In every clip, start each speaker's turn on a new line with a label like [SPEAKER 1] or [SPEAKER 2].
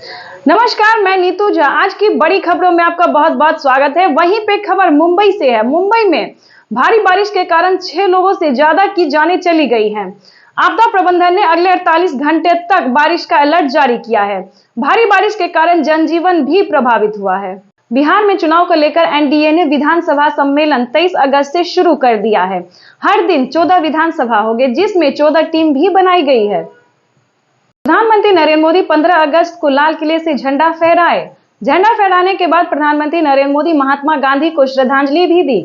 [SPEAKER 1] नमस्कार, मैं नीतू झा। आज की बड़ी खबरों में आपका बहुत बहुत स्वागत है। वहीं पे खबर मुंबई से है। मुंबई में भारी बारिश के कारण 6 लोगों से ज्यादा की जानें चली गई हैं। आपदा प्रबंधन ने अगले 48 घंटे तक बारिश का अलर्ट जारी किया है। भारी बारिश के कारण जनजीवन भी प्रभावित हुआ है। बिहार में चुनाव को लेकर एनडीए ने विधानसभा सम्मेलन 23 अगस्त से शुरू कर दिया है। हर दिन 14 विधानसभा होंगे, जिसमें 14 टीम भी बनाई गई है। प्रधानमंत्री नरेंद्र मोदी 15 अगस्त को लाल किले से झंडा फहराए। झंडा फहराने के बाद प्रधानमंत्री नरेंद्र मोदी महात्मा गांधी को श्रद्धांजलि भी दी।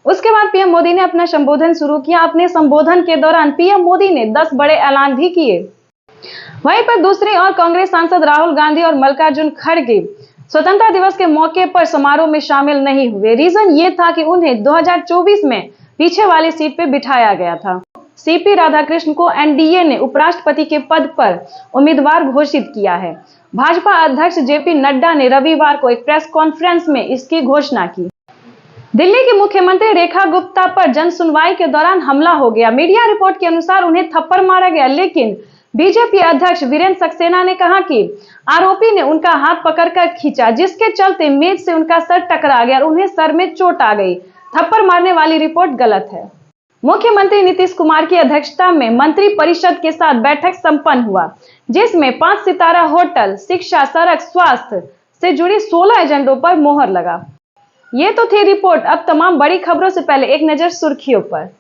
[SPEAKER 1] उसके बाद पीएम मोदी ने अपना संबोधन शुरू किया। अपने संबोधन के दौरान पीएम मोदी ने 10 बड़े ऐलान भी किए। वहीं पर दूसरी ओर कांग्रेस सांसद राहुल गांधी और मल्लिकार्जुन खड़गे स्वतंत्रता दिवस के मौके पर समारोह में शामिल नहीं हुए। रीजन ये था कि उन्हें 2024 में पीछे वाली सीट पर बिठाया गया था। सीपी राधाकृष्णन को एनडीए ने उपराष्ट्रपति के पद पर उम्मीदवार घोषित किया है। भाजपा अध्यक्ष जेपी नड्डा ने रविवार को एक प्रेस कॉन्फ्रेंस में इसकी घोषणा की। दिल्ली की मुख्यमंत्री रेखा गुप्ता पर जन सुनवाई के दौरान हमला हो गया। मीडिया रिपोर्ट के अनुसार उन्हें थप्पड़ मारा गया, लेकिन बीजेपी अध्यक्ष वीरेंद्र सक्सेना ने कहा कि आरोपी ने उनका हाथ पकड़कर खींचा, जिसके चलते मेज से उनका सर टकरा गया और उन्हें सर में चोट आ गई। थप्पड़ मारने वाली रिपोर्ट गलत है। मुख्यमंत्री नीतीश कुमार की अध्यक्षता में मंत्री परिषद के साथ बैठक संपन्न हुआ, जिसमें 5 सितारा होटल, शिक्षा, सड़क, स्वास्थ्य से जुड़ी 16 एजेंडों पर मोहर लगा। ये तो थी रिपोर्ट। अब तमाम बड़ी खबरों से पहले एक नजर सुर्खियों पर।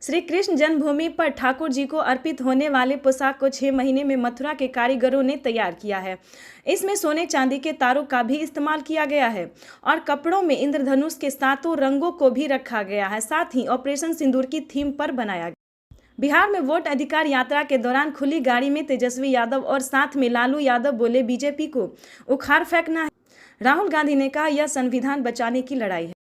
[SPEAKER 2] श्री कृष्ण जन्मभूमि पर ठाकुर जी को अर्पित होने वाले पोशाक को 6 महीने में मथुरा के कारीगरों ने तैयार किया है। इसमें सोने चांदी के तारों का भी इस्तेमाल किया गया है और कपड़ों में इंद्रधनुष के 7 रंगों को भी रखा गया है। साथ ही ऑपरेशन सिंदूर की थीम पर बनाया गया। बिहार में वोट अधिकार यात्रा के दौरान खुली गाड़ी में तेजस्वी यादव और साथ में लालू यादव बोले, बीजेपी को उखाड़ फेंकना है। राहुल गांधी ने कहा, यह संविधान बचाने की लड़ाई है।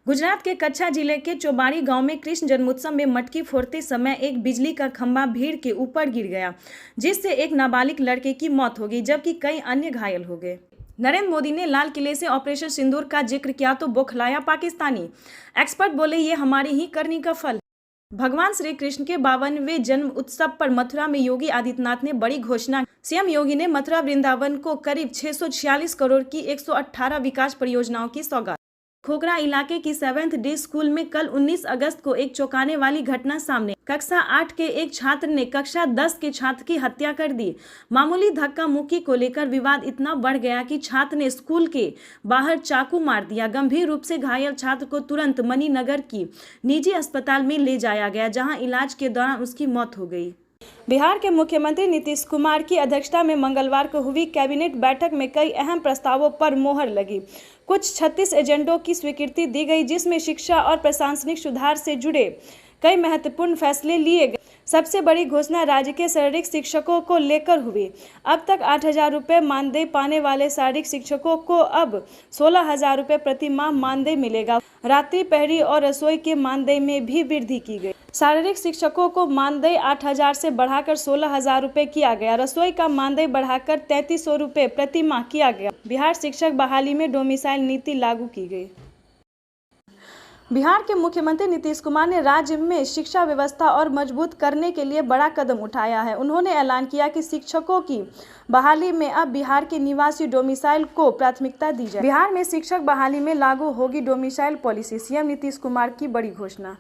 [SPEAKER 2] गुजरात के कच्छा जिले के चौबाड़ी गांव में कृष्ण जन्मोत्सव में मटकी फोड़ते समय एक बिजली का खंभा भीड़ के ऊपर गिर गया, जिससे एक नाबालिग लड़के की मौत हो गई, जबकि कई अन्य घायल हो गए। नरेंद्र मोदी ने लाल किले से ऑपरेशन सिंदूर का जिक्र किया तो बौखलाया पाकिस्तानी। एक्सपर्ट बोले, ये हमारी ही करनी का फल। भगवान श्री कृष्ण के 52वें जन्म उत्सव पर मथुरा में योगी आदित्यनाथ ने बड़ी घोषणा। सीएम योगी ने मथुरा वृंदावन को करीब 646 करोड़ की 118 विकास परियोजनाओं की सौगात। खोखरा इलाके की 7th डे स्कूल में कल 19 अगस्त को एक चौंकाने वाली घटना सामने। कक्षा 8 के एक छात्र ने कक्षा 10 के छात्र की हत्या कर दी। मामूली धक्का मुक्की को लेकर विवाद इतना बढ़ गया कि छात्र ने स्कूल के बाहर चाकू मार दिया। गंभीर रूप से घायल छात्र को तुरंत मणिनगर की निजी अस्पताल में ले जाया गया, जहां इलाज के दौरान उसकी मौत हो गई। बिहार के मुख्यमंत्री नीतीश कुमार की अध्यक्षता में मंगलवार को हुई कैबिनेट बैठक में कई अहम प्रस्तावों पर मोहर लगी। कुछ 36 एजेंडों की स्वीकृति दी गई, जिसमें शिक्षा और प्रशासनिक सुधार से जुड़े कई महत्वपूर्ण फैसले लिए गए। सबसे बड़ी घोषणा राज्य के शारीरिक शिक्षकों को लेकर हुई। अब तक 8,000 रुपये मानदेय पाने वाले शारीरिक शिक्षकों को अब 16,000 रुपये प्रति माह मानदेय मिलेगा। रात्रि पहरी और रसोई के मानदेय में भी वृद्धि की गई। शारीरिक शिक्षकों को मानदेय 8,000 से बढ़ाकर 16,000 रुपये किया गया। रसोई का मानदेय बढ़ाकर 3,300 रुपये प्रति माह किया गया। बिहार शिक्षक बहाली में डोमिसाइल नीति लागू की गई। बिहार के मुख्यमंत्री नीतीश कुमार ने राज्य में शिक्षा व्यवस्था और मजबूत करने के लिए बड़ा कदम उठाया है। उन्होंने ऐलान किया कि शिक्षकों की बहाली में अब बिहार के निवासी डोमिसाइल को प्राथमिकता दी जाए। बिहार में शिक्षक बहाली में लागू होगी domicile policy. CM Nitish Kumar की बड़ी घोषणा।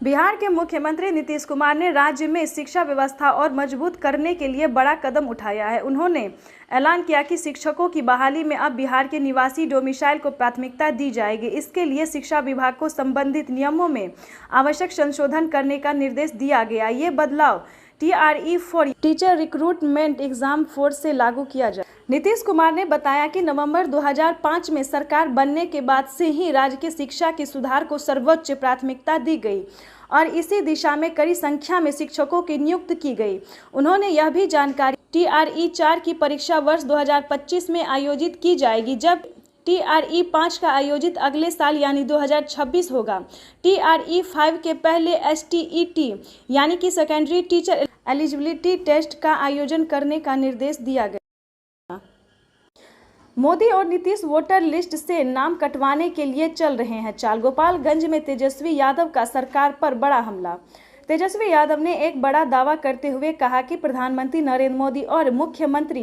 [SPEAKER 2] बिहार के मुख्यमंत्री नीतीश कुमार ने राज्य में शिक्षा व्यवस्था और मजबूत करने के लिए बड़ा कदम उठाया है। उन्होंने ऐलान किया कि शिक्षकों की बहाली में अब बिहार के निवासी डोमिसाइल को प्राथमिकता दी जाएगी। इसके लिए शिक्षा विभाग को संबंधित नियमों में आवश्यक संशोधन करने का निर्देश दिया गया। ये बदलाव TRE for teacher recruitment exam force से लागू किया जाए। नीतीश कुमार ने बताया कि नवंबर 2005 में सरकार बनने के बाद से ही राज्य की शिक्षा के सुधार को सर्वोच्च प्राथमिकता दी गई और इसी दिशा में कड़ी संख्या में शिक्षकों की नियुक्ति की गई। उन्होंने यह भी जानकारी TRE 4 की परीक्षा वर्ष 2025 में आयोजित की जाएगी, जब TRE 5 का आयोजित अगले साल यानी 2026 होगा। TRE 5 के पहले STET यानी कि सेकेंडरी टीचर एलिजिबिलिटी टेस्ट का आयोजन करने का निर्देश दिया गया। मोदी और नीतीश वोटर लिस्ट से नाम कटवाने के लिए चल रहे हैं चाल। गोपालगंज में तेजस्वी यादव का सरकार पर बड़ा हमला। तेजस्वी यादव ने एक बड़ा दावा करते हुए कहा कि प्रधानमंत्री नरेंद्र मोदी और मुख्यमंत्री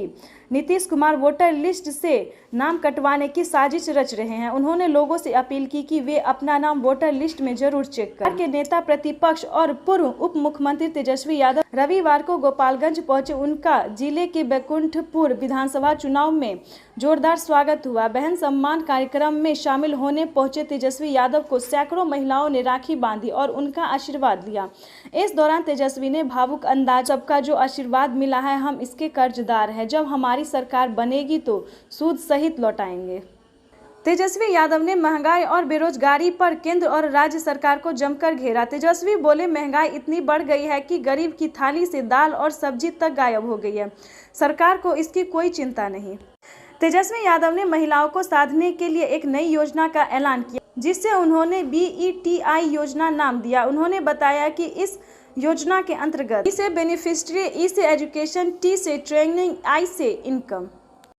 [SPEAKER 2] नीतीश कुमार वोटर लिस्ट से नाम कटवाने की साजिश रच रहे हैं। उन्होंने लोगों से अपील की कि वे अपना नाम वोटर लिस्ट में जरूर चेक करें। के नेता प्रतिपक्ष और पूर्व उप मुख्यमंत्री तेजस्वी यादव रविवार को गोपालगंज पहुंचे। उनका जिले के बैकुंठपुर विधानसभा चुनाव में जोरदार स्वागत हुआ। बहन सम्मान कार्यक्रम में शामिल होने पहुंचे तेजस्वी यादव को सैकड़ों महिलाओं ने राखी बांधी और उनका आशीर्वाद लिया। इस दौरान तेजस्वी ने भावुक अंदाज, सबका जो आशीर्वाद मिला है हम इसके कर्जदार हैं, जब हमारी सरकार बनेगी तो सूद सहित लौटाएंगे। तेजस्वी यादव ने महंगाई और बेरोजगारी पर केंद्र और राज्य सरकार को जमकर घेरा। तेजस्वी बोले, महंगाई इतनी बढ़ गई है कि गरीब की थाली से दाल और सब्जी तक गायब हो गई है। सरकार को इसकी कोई चिंता नहीं। तेजस्वी यादव ने महिलाओं को साधने के लिए एक नई योजना का ऐलान किया, जिसे उन्होंने BETI योजना नाम दिया। उन्होंने बताया कि इस योजना के अंतर्गत ई से बेनिफिशियरी, ई से एजुकेशन, T से ट्रेनिंग, I से इनकम।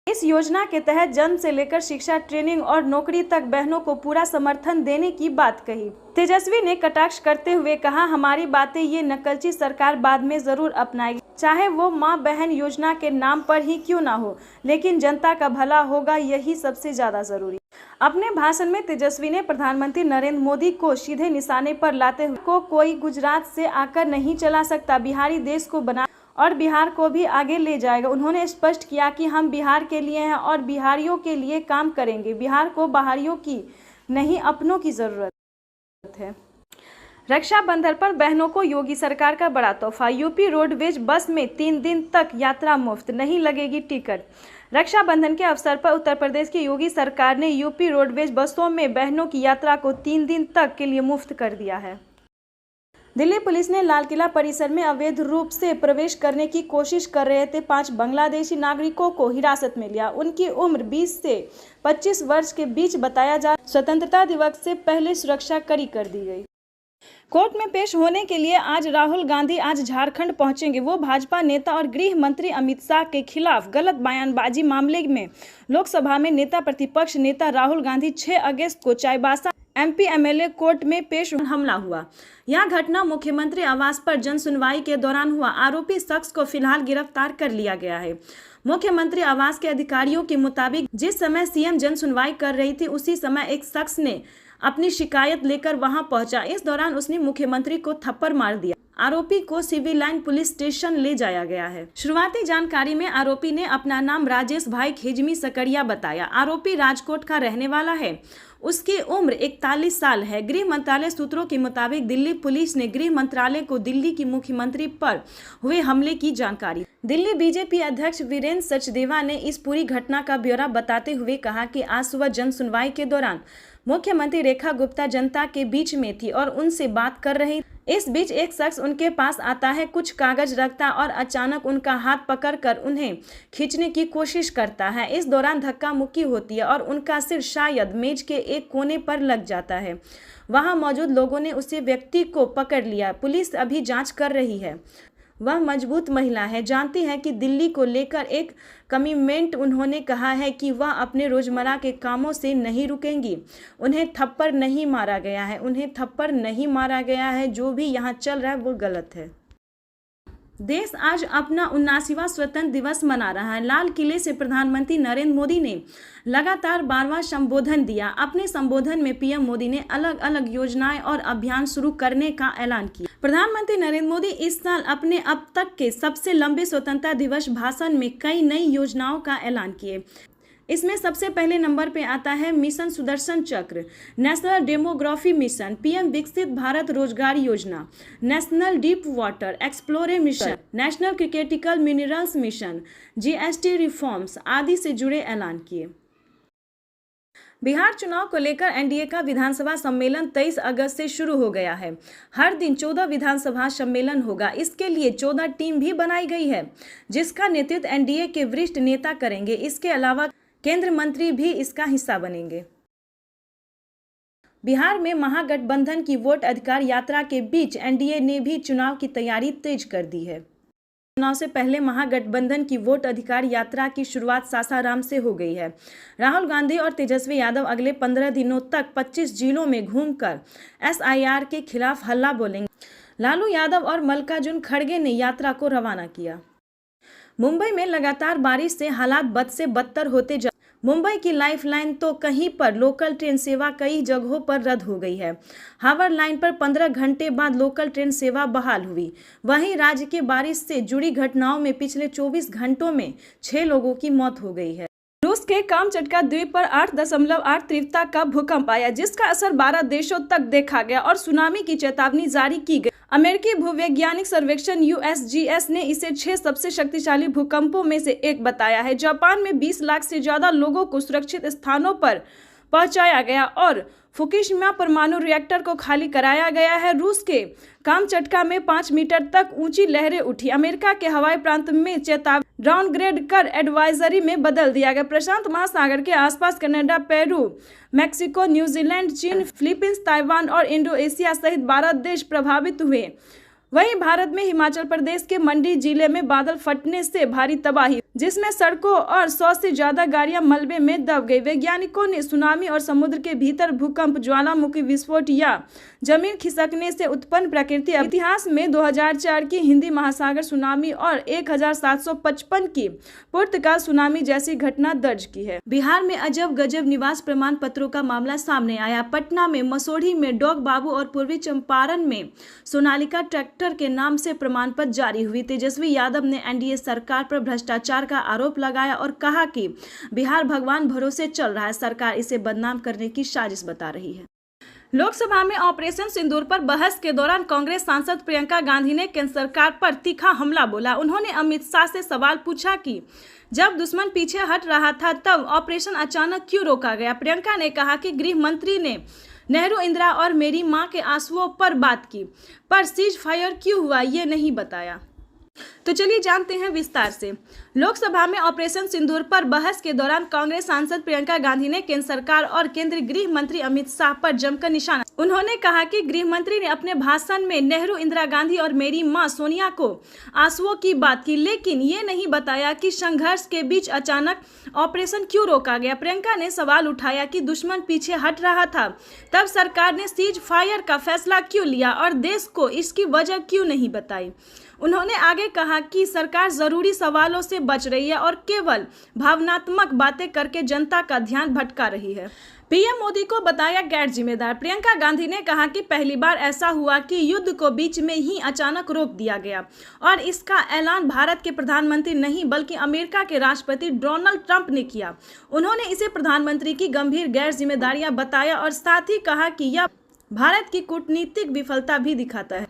[SPEAKER 2] इस योजना के तहत जन्म से लेकर शिक्षा, ट्रेनिंग और नौकरी तक बहनों को पूरा समर्थन देने की बात कही। तेजस्वी ने कटाक्ष करते हुए कहा, हमारी बातें ये नकलची सरकार बाद में जरूर अपनाएगी, चाहे वो माँ बहन योजना के नाम पर ही क्यों ना हो, लेकिन जनता का भला होगा, यही सबसे ज्यादा जरूरी। अपने भाषण में तेजस्वी ने प्रधानमंत्री नरेंद्र मोदी को सीधे निशाने पर लाते हुए को कोई गुजरात से आकर नहीं चला सकता, बिहारी देश को बना और बिहार को भी आगे ले जाएगा। उन्होंने स्पष्ट किया कि हम बिहार के लिए हैं और बिहारियों के लिए काम करेंगे। बिहार को बाहरियों की नहीं, अपनों की जरूरत है। रक्षाबंधन पर बहनों को योगी सरकार का बड़ा तोहफा। यूपी रोडवेज बस में 3 दिन तक यात्रा मुफ्त, नहीं लगेगी टिकट। रक्षाबंधन के अवसर पर उत्तर प्रदेश की योगी सरकार ने यूपी रोडवेज बसों में बहनों की यात्रा को 3 दिन तक के लिए मुफ्त कर दिया है। दिल्ली पुलिस ने लाल किला परिसर में अवैध रूप से प्रवेश करने की कोशिश कर रहे थे 5 बांग्लादेशी नागरिकों को हिरासत में लिया। उनकी उम्र 20 से 25 वर्ष के बीच बताया जा। स्वतंत्रता दिवस से पहले सुरक्षा कड़ी कर दी गई। कोर्ट में पेश होने के लिए आज राहुल गांधी आज झारखंड पहुंचेंगे। वो भाजपा नेता और गृह मंत्री अमित शाह के खिलाफ गलत बयानबाजी मामले में लोकसभा में नेता प्रतिपक्ष नेता राहुल गांधी 6 अगस्त को चाईबासा MP MLA कोर्ट में पेश हमला हुआ। यह घटना मुख्यमंत्री आवास पर जन सुनवाई के दौरान हुआ। आरोपी शख्स को फिलहाल गिरफ्तार कर लिया गया है। मुख्यमंत्री आवास के अधिकारियों के मुताबिक जिस समय CM जन सुनवाई कर रही थी, उसी समय एक शख्स ने अपनी शिकायत लेकर वहां पहुंचा। इस दौरान उसने मुख्यमंत्री को थप्पड़ मार दिया। आरोपी को सिविल लाइन पुलिस स्टेशन ले जाया गया है। शुरुआती जानकारी में आरोपी ने अपना नाम राजेश भाई खेजमी सकरिया बताया। आरोपी राजकोट का रहने वाला है। उसकी उम्र 41 साल है। गृह मंत्रालय सूत्रों के मुताबिक दिल्ली पुलिस ने गृह मंत्रालय को दिल्ली की मुख्यमंत्री पर हुए हमले की जानकारी। दिल्ली BJP अध्यक्ष वीरेंद्र सचदेवा ने इस पूरी घटना का ब्यौरा बताते हुए कहा कि आज सुबह जन सुनवाई के दौरान मुख्यमंत्री रेखा गुप्ता जनता के बीच में थी और उनसे बात कर रही। इस बीच एक शख्स उनके पास आता है, कुछ कागज रखता और अचानक उनका हाथ पकड़कर उन्हें खींचने की कोशिश करता है। इस दौरान धक्का मुक्की होती है और उनका सिर शायद मेज के एक कोने पर लग जाता है। वहां मौजूद लोगों ने उसे व्यक्ति को पकड़ लिया। पुलिस अभी जांच कर रही है। वह मजबूत महिला है, जानती है कि दिल्ली को लेकर एक कमिटमेंट। उन्होंने कहा है कि वह अपने रोजमर्रा के कामों से नहीं रुकेंगी। उन्हें थप्पड़ नहीं मारा गया है, उन्हें थप्पड़ नहीं मारा गया है। जो भी यहाँ चल रहा है वो गलत है। देश आज अपना 79वां स्वतंत्रता दिवस मना रहा है। लाल किले से प्रधानमंत्री नरेंद्र मोदी ने लगातार 12वां संबोधन दिया। अपने संबोधन में PM मोदी ने अलग अलग योजनाएं और अभियान शुरू करने का ऐलान किया। प्रधानमंत्री नरेंद्र मोदी इस साल अपने अब तक के सबसे लंबे स्वतंत्रता दिवस भाषण में कई नई योजनाओं का ऐलान किए। इसमें सबसे पहले नंबर पे आता है मिशन सुदर्शन चक्र, नेशनल डेमोग्राफी मिशन, PM विकसित भारत रोजगार योजना, national deep water exploration mission, national critical minerals mission, GST reforms आदि से जुड़े ऐलान किए। बिहार चुनाव को लेकर NDA का विधानसभा सम्मेलन 23 अगस्त से शुरू हो गया है। हर दिन 14 विधानसभा सम्मेलन होगा। इसके लिए 14 टीम भी बनाई गई है, जिसका नेतृत्व NDA के वरिष्ठ नेता करेंगे। इसके अलावा केंद्रीय मंत्री भी इसका हिस्सा बनेंगे। बिहार में महागठबंधन की वोट अधिकार यात्रा के बीच NDA ने भी चुनाव की तैयारी तेज कर दी है। चुनाव से पहले महागठबंधन की वोट अधिकार यात्रा की शुरुआत सासाराम से हो गई है। राहुल गांधी और तेजस्वी यादव अगले 15 दिनों तक 25 जिलों में घूमकर SIR के खिलाफ हल्ला बोलेंगे। लालू यादव और मल्लिकार्जुन खड़गे ने यात्रा को रवाना किया। मुंबई में लगातार बारिश से हालात बद से बदतर होते जा मुंबई की लाइफलाइन तो कहीं पर लोकल ट्रेन सेवा कई जगहों पर रद्द हो गई है। हावड़ लाइन पर 15 घंटे बाद लोकल ट्रेन सेवा बहाल हुई। वहीं राज्य के बारिश से जुड़ी घटनाओं में पिछले 24 घंटों में 6 लोगों की मौत हो गई है। रूस के कामचटका द्वीप पर 8.8 तीव्रता का भूकंप आया, जिसका असर 12 देशों तक देखा गया और सुनामी की चेतावनी जारी की गई। अमेरिकी भूवैज्ञानिक सर्वेक्षण USGS ने इसे 6 सबसे शक्तिशाली भूकंपों में से एक बताया है। जापान में 20 लाख से ज्यादा लोगों को सुरक्षित स्थानों पर पहुंचाया गया और फुकुशिमा परमाणु रिएक्टर को खाली कराया गया है। रूस के कामचटका में 5 मीटर तक ऊंची लहरें उठी। अमेरिका के हवाई प्रांत में चेतावनी डाउनग्रेड कर एडवाइजरी में बदल दिया गया। प्रशांत महासागर के आसपास कनाडा, पेरू, मैक्सिको, न्यूजीलैंड, चीन, फिलीपींस, ताइवान और इंडोनेशिया सहित 12 देश प्रभावित हुए। वहीं भारत में हिमाचल प्रदेश के मंडी जिले में बादल फटने से भारी तबाही, जिसमें सड़कों और 100 से ज्यादा गाड़ियां मलबे में दब गई। वैज्ञानिकों ने सुनामी और समुद्र के भीतर भूकंप, ज्वालामुखी विस्फोट या जमीन खिसकने से उत्पन्न प्रकृति इतिहास में 2004 की हिंदी महासागर सुनामी और 1755 की पुर्तगाल सुनामी जैसी घटना दर्ज की है। बिहार में अजब गजब निवास प्रमाण पत्रों का मामला सामने आया। पटना में मसौढ़ी में डॉग बाबू और पूर्वी चंपारण में सोनालिका ट्रैक्टर के नाम से प्रमाण पत्र जारी हुई। तेजस्वी यादव ने NDA सरकार पर भ्रष्टाचार का आरोप लगाया और कहा कि बिहार भगवान भरोसे चल रहा है, सरकार इसे बदनाम करने की साजिश बता रही है। लोकसभा में ऑपरेशन सिंदूर पर बहस के दौरान कांग्रेस सांसद प्रियंका गांधी ने केंद्र सरकार पर तीखा हमला बोला। उन्होंने अमित शाह से सवाल पूछा कि जब दुश्मन पीछे हट रहा था तब ऑपरेशन अचानक क्यों रोका गया। प्रियंका ने कहा कि गृह मंत्री ने नेहरू, इंदिरा और मेरी मां के आंसुओं पर बात की, पर सीज फायर क्यों हुआ ये नहीं बताया। तो चलिए जानते हैं विस्तार से। लोकसभा में ऑपरेशन सिंदूर पर बहस के दौरान कांग्रेस सांसद प्रियंका गांधी ने केंद्र सरकार और केंद्रीय गृह मंत्री अमित शाह पर जमकर निशाना। उन्होंने कहा कि गृह मंत्री ने अपने भाषण में नेहरू, इंदिरा गांधी और मेरी मां सोनिया को आंसुओं की बात की, लेकिन ये नहीं बताया कि संघर्ष के बीच अचानक ऑपरेशन क्यों रोका गया। प्रियंका ने सवाल उठाया कि दुश्मन पीछे हट रहा था तब सरकार ने सीज फायर का फैसला क्यों लिया और देश को इसकी वजह क्यों नहीं बताई। उन्होंने आगे कहा कि सरकार जरूरी सवालों से बच रही है और केवल भावनात्मक बातें करके जनता का ध्यान भटका रही है। पीएम मोदी को बताया गैर जिम्मेदार। प्रियंका गांधी ने कहा कि पहली बार ऐसा हुआ कि युद्ध को बीच में ही अचानक रोक दिया गया और इसका ऐलान भारत के प्रधानमंत्री नहीं बल्कि अमेरिका के राष्ट्रपति डोनाल्ड ट्रंप ने किया। उन्होंने इसे प्रधानमंत्री की गंभीर गैर जिम्मेदारियां बताया और साथ ही कहा कि यह भारत की कूटनीतिक विफलता भी दिखाता है।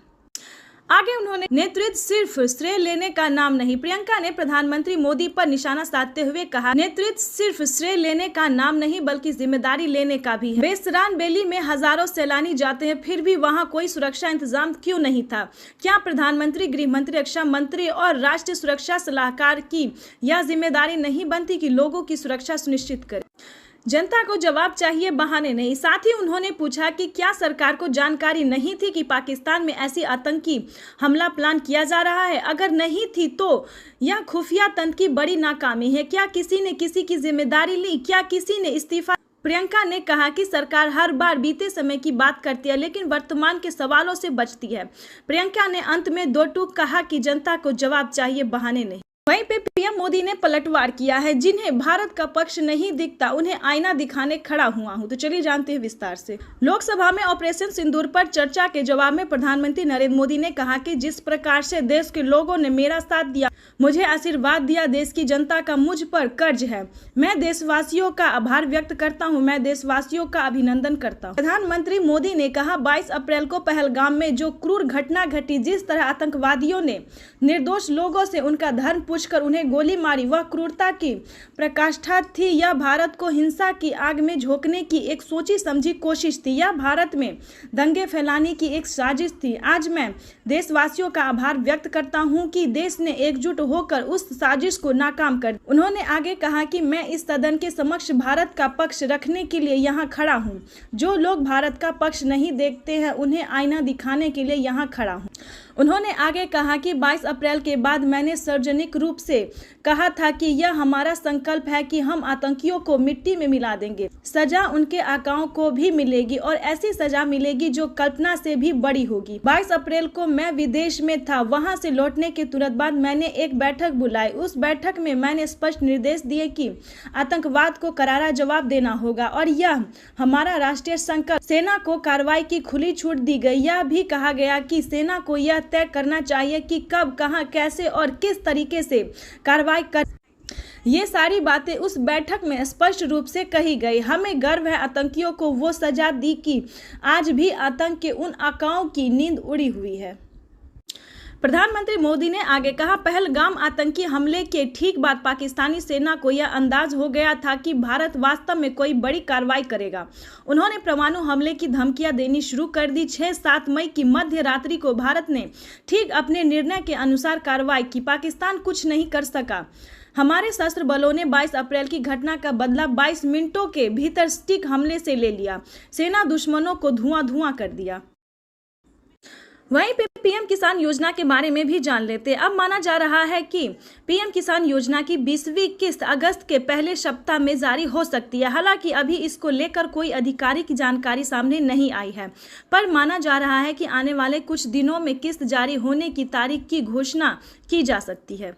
[SPEAKER 2] आगे उन्होंने नेतृत्व सिर्फ श्रेय लेने का नाम नहीं। प्रियंका ने प्रधानमंत्री मोदी पर निशाना साधते हुए कहा, नेतृत्व सिर्फ श्रेय लेने का नाम नहीं बल्कि जिम्मेदारी लेने का भी है। बेसरान बेली में हजारों सैलानी जाते हैं, फिर भी वहां कोई सुरक्षा इंतजाम क्यों नहीं था? क्या प्रधानमंत्री, गृह मंत्री, रक्षा मंत्री और राष्ट्रीय सुरक्षा सलाहकार की यह जिम्मेदारी नहीं बनती कि लोगों की सुरक्षा सुनिश्चित करें? जनता को जवाब चाहिए, बहाने नहीं। साथ ही उन्होंने पूछा कि क्या सरकार को जानकारी नहीं थी कि पाकिस्तान में ऐसी आतंकी हमला प्लान किया जा रहा है? अगर नहीं थी तो यह खुफिया तंत्र की बड़ी नाकामी है। क्या किसी ने किसी की जिम्मेदारी ली? क्या किसी ने इस्तीफा? प्रियंका ने कहा कि सरकार हर बार बीते समय की बात करती है लेकिन वर्तमान के सवालों से बचती है। प्रियंका ने अंत में 2 टूक कहा कि जनता को जवाब चाहिए, बहाने नहीं। वहीं पे पीएम मोदी ने पलटवार किया है, जिन्हें भारत का पक्ष नहीं दिखता उन्हें आईना दिखाने खड़ा हुआ हूं। तो चलिए जानते हैं विस्तार से। लोकसभा में ऑपरेशन सिंदूर पर चर्चा के जवाब में प्रधानमंत्री नरेंद्र मोदी ने कहा कि जिस प्रकार से देश के लोगों ने मेरा साथ दिया, मुझे आशीर्वाद दिया, देश की जनता का मुझ पर कर्ज है। मैं देशवासियों का आभार व्यक्त करता हूं, मैं देशवासियों का अभिनंदन करता हूं। प्रधानमंत्री मोदी ने कहा, 22 अप्रैल को पहलगाम में जो क्रूर घटना घटी, जिस तरह आतंकवादियों ने निर्दोष लोगों से उनका धर्म पूछकर उन्हें गोली मारी, वह क्रूरता की प्रकाष्ठा थी। यह भारत को हिंसा की आग में झोंकने की एक सोची समझी कोशिश थी। यह भारत में दंगे फैलाने की एक साजिश थी। आज मैं देशवासियों का आभार व्यक्त करता हूं कि देश ने एकजुट होकर उस साजिश को नाकाम कर दिया। उन्होंने आगे कहा कि मैं इस सदन के समक्ष भारत का पक्ष रखने के लिए यहाँ खड़ा हूँ। जो लोग भारत का पक्ष नहीं देखते हैं उन्हें आईना दिखाने के लिए यहाँ खड़ा हूँ। उन्होंने आगे कहा कि 22 अप्रैल के बाद मैंने सार्वजनिक रूप से कहा था कि यह हमारा संकल्प है कि हम आतंकियों को मिट्टी में मिला देंगे। सजा उनके आकाओं को भी मिलेगी और ऐसी सजा मिलेगी जो कल्पना से भी बड़ी होगी। 22 अप्रैल को मैं विदेश में था। वहां से लौटने के तुरंत बाद मैंने एक बैठक बुलाई। उस बैठक में मैंने स्पष्ट निर्देश दिए कि आतंकवाद को करारा जवाब देना होगा और यह हमारा राष्ट्रीय संकल्प। सेना को कार्रवाई की खुली छूट दी गई। यह भी कहा गया कि सेना को यह तय करना चाहिए कि कब, कहां, कैसे और किस तरीके से कार्रवाई कर। ये सारी बातें उस बैठक में स्पष्ट रूप से कही गई। हमें गर्व है आतंकियों को वो सजा दी कि आज भी आतंक के उन आकाओं की नींद उड़ी हुई है। प्रधानमंत्री मोदी ने आगे कहा, पहलगाम आतंकी हमले के ठीक बाद पाकिस्तानी सेना को यह अंदाज हो गया था कि भारत वास्तव में कोई बड़ी कार्रवाई करेगा। उन्होंने परमाणु हमले की धमकियां देनी शुरू कर दी। 6-7 मई की मध्य रात्रि को भारत ने ठीक अपने निर्णय के अनुसार कार्रवाई की। पाकिस्तान कुछ नहीं कर सका। हमारे सशस्त्र बलों ने 22 अप्रैल की घटना का बदला 22 मिनटों के भीतर सटीक हमले से ले लिया। सेना दुश्मनों को धुआं कर दिया। वहीं पे पीएम किसान योजना के बारे में भी जान लेते। अब माना जा रहा है कि पीएम किसान योजना की 20वीं किस्त अगस्त के पहले सप्ताह में जारी हो सकती है। हालांकि अभी इसको लेकर कोई आधिकारिक जानकारी सामने नहीं आई है, पर माना जा रहा है कि आने वाले कुछ दिनों में किस्त जारी होने की तारीख की घोषणा की जा सकती है।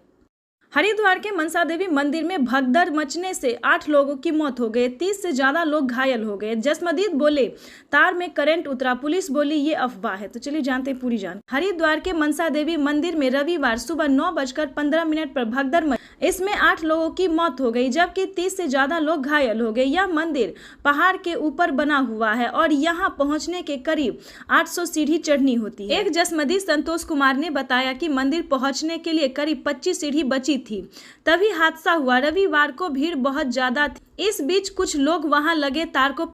[SPEAKER 2] हरिद्वार के मनसा देवी मंदिर में भगदड़ मचने से 8 लोगों की मौत हो गई, 30 से ज्यादा लोग घायल हो गए। जसमदीद बोले तार में करंट उतरा, पुलिस बोली ये अफवाह है। तो चलिए जानते हैं पूरी जान। हरिद्वार के मनसा देवी मंदिर में रविवार सुबह 9:15 पर भगदड़ मची। इसमें 8 लोगों की मौत हो गई जबकि 30 से ज्यादा लोग घायल हो गए। यह मंदिर पहाड़ के ऊपर बना हुआ है और यहाँ पहुँचने के करीब 800 सीढ़ी चढ़नी होती है। एक जसमदीद संतोष कुमार ने बताया कि मंदिर पहुँचने के लिए करीब 25 सीढ़ी बची थी, तभी हादसा हुआ। रविवार को भीड़ बहुत ज्यादा थी। इस बीच कुछ लोग वहां लगे तार को